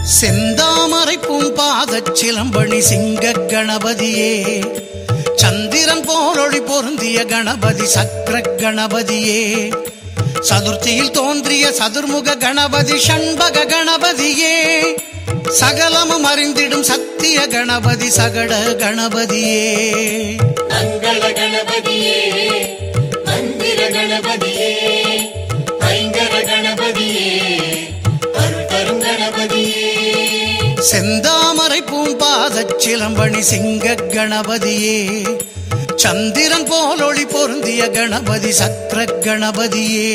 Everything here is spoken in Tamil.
செந்தாமரை பூம்பாதச் சிலம்பணி சிங்க கணபதியே, சந்திரன் போலொளி பொருந்திய கணபதி சக்கர கணபதியே, சதுர்த்தியில் தோன்றிய சதுர்முக கணபதி ஷண்பக கணபதியே, சகலமும் அறிந்திடும் சத்திய கணபதி சகட கணபதியே. மங்கள கணபதியே, மந்திர கணபதியே, ஐங்கர கணபதியே, அருள் தரும் கணபதியே. செந்தாமரை பூம்பாதச் சிலம்பணி சிங்க கணபதியே, சந்திரன் போலொளி பொருந்திய கணபதி சக்கர கணபதியே.